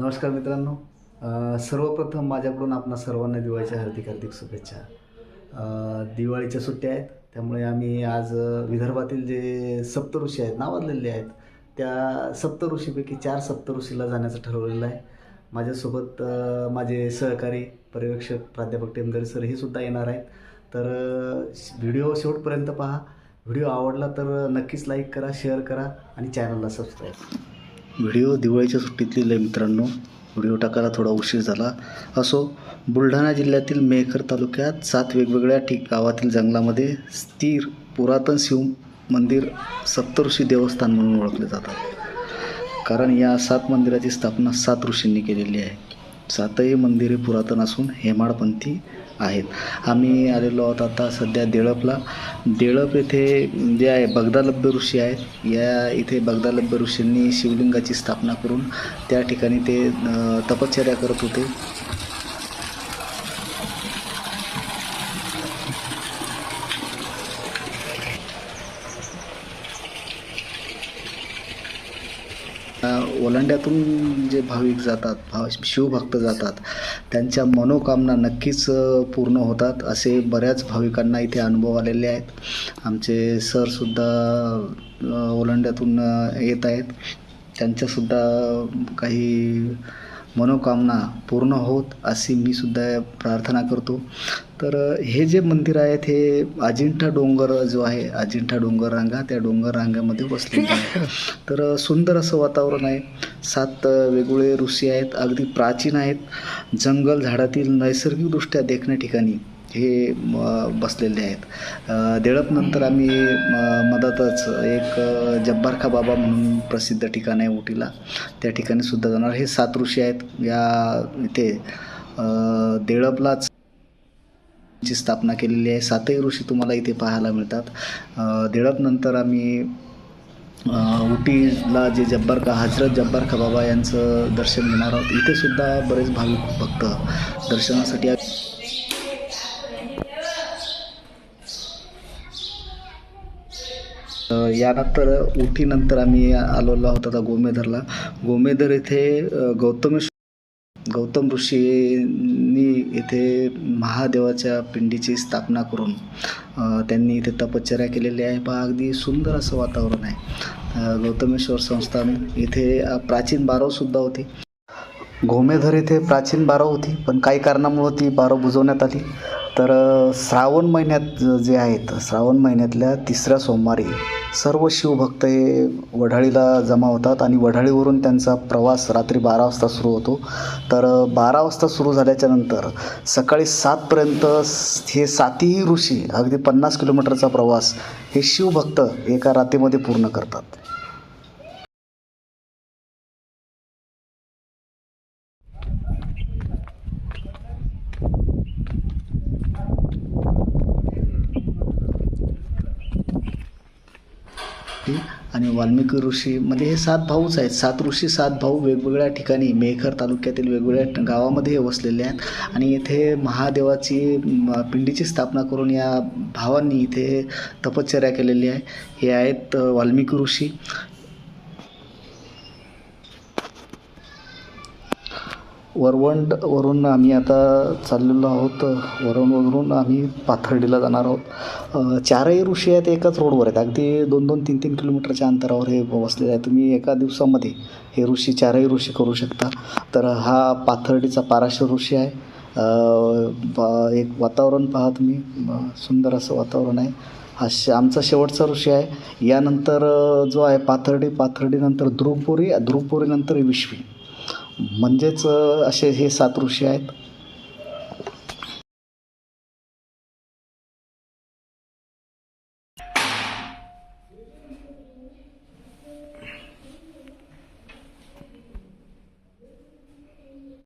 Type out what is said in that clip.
नमस्कार मित्रांनो. सर्वप्रथम माझ्याकडून आपणा सर्वांना दिवाळीच्या हार्दिक हार्दिक शुभेच्छा. दिवाळीच्या सुट्ट्या आहेत, त्यामुळे आम्ही आज विदर्भातील जे सप्तऋषी आहेत नावाजलेले आहेत, त्या सप्तऋषीपैकी 4 सप्तऋषीला जाण्याचं ठरवलेलं आहे. माझ्यासोबत माझे सहकारी पर्यवेक्षक प्राध्यापक टेमगरे सर हे सुद्धा येणार आहेत. तर व्हिडिओ शेवटपर्यंत पहा. व्हिडिओ आवडला तर नक्कीच लाईक करा, शेअर करा आणि चॅनलला सबस्क्राईब. व्हिडिओ दिवाळीच्या सुट्टीतली लय मित्रांनो, व्हिडिओ टाकायला थोडा उशीर झाला. असो, बुलढाणा जिल्ह्यातील मेहकर तालुक्यात 7 वेगवेगळ्या गावातील जंगलामध्ये स्थिर पुरातन शिव मंदिर सप्तऋषी देवस्थान म्हणून ओळखले जातात. कारण या 7 मंदिराची स्थापना 7 ऋषींनी केलेली आहे. 7ही मंदिरे पुरातन असून हेमाडपंथी आहेत. आम्ही आलेलो आहोत आता सध्या देळपला. देळप येथे जे आहे बगदालभ्य ऋषी आहेत. या इथे बगदालभ्य ऋषींनी शिवलिंगाची स्थापना करून त्या ठिकाणी ते तपश्चर्या करत होते. ओलांड्यातून जे भाविक जातात, शिवभक्त जातात, त्यांच्या मनोकामना नक्कीच पूर्ण होतात असे बऱ्याच भाविकांना इथे अनुभव आलेले आहेत. आमचे सरसुद्धा ओलांड्यातून येत आहेत. त्यांच्यासुद्धा काही मनोकामना पूर्ण होत अशी मी सुद्धा प्रार्थना करतो. तर हे जे मंदिर आहेत हे अजिंठा डोंगर जो आहे, अजिंठा डोंगर रांगा, त्या डोंगर रांगामध्ये बसलेलं आहे. तर सुंदर असं वातावरण आहे. 7 वेगवेगळे ऋषी आहेत, अगदी प्राचीन आहेत. जंगल झाडातील नैसर्गिकदृष्ट्या देखण्या ठिकाणी हे बसलेले आहेत. देळपनंतर आम्ही मधातच एक जब्बारखा बाबा म्हणून प्रसिद्ध ठिकाण आहे उटीला, त्या ठिकाणी सुद्धा जाणार. हे 7 ऋषी आहेत. या इथे देळपलाच ची स्थापना केलेली आहे. 7ही ऋषी तुम्हाला इथे पाहायला मिळतात. देळपनंतर आम्ही उटीला जे हजरत जब्बारखा बाबा यांचं दर्शन घेणार आहोत. इथे सुद्धा बरेच भाविक भक्त दर्शनासाठी यानंतर उटीनंतर आम्ही आलेलो आहोत आता गोमेधरला. गोमेधर येथे गौतम ऋषींनी इथे महादेवाच्या पिंडीची स्थापना करून त्यांनी इथे तपश्चर्या केलेली आहे. पहा, अगदी सुंदर असं वातावरण आहे. गौतमेश्वर संस्थान इथे प्राचीन बारवसुद्धा होती. गोमेधर येथे प्राचीन बारव होती, पण काही कारणामुळं ती बारव बुजवण्यात आली. तर श्रावण महिन्यात जे आहेत, श्रावण महिन्यातल्या 3ऱ्या सोमवारी सर्व शिवभक्त हे वढाळीला जमा होतात आणि वढाळीवरून त्यांचा प्रवास रात्री 12 वाजता सुरू होतो. तर 12 वाजता सुरू झाल्याच्या नंतर सकाळी 7पर्यंत हे 7ही ऋषी अगदी 50 किलोमीटरचा प्रवास हे शिवभक्त एका रात्रीमध्ये पूर्ण करतात. आणि वाल्मिकी ऋषी म्हणजे हे 7 भाऊच आहेत. 7 ऋषी 7 भाऊ वेगवेगळ्या ठिकाणी मेहकर तालुक्यातील वेगवेगळ्या गावामध्ये वसलेले आहेत. आणि येथे महादेवाची पिंडीची स्थापना करून या भावांनी इथे तपश्चर्या केलेली आहे. हे आहेत वाल्मिकी ऋषी. वरवंडवरून आम्ही आता चाललेलो आहोत. वरवंडवरून आम्ही पाथर्डीला जाणार आहोत. 4ही ऋषी आहेत, एकाच रोडवर आहेत. अगदी 2-2, 3-3 किलोमीटरच्या अंतरावर हे बसलेले आहे. तुम्ही एका दिवसामध्ये हे 4ही ऋषी करू शकता. तर हा पाथर्डीचा पाराशर ऋषी आहे. एक वातावरण पहा तुम्ही, सुंदर असं वातावरण आहे. हा आमचा शेवटचा ऋषी आहे. यानंतर जो आहे पाथर्डीनंतर ध्रुवपुरीनंतर विश्वी, म्हणजेच असे हे 7 ऋषी आहेत.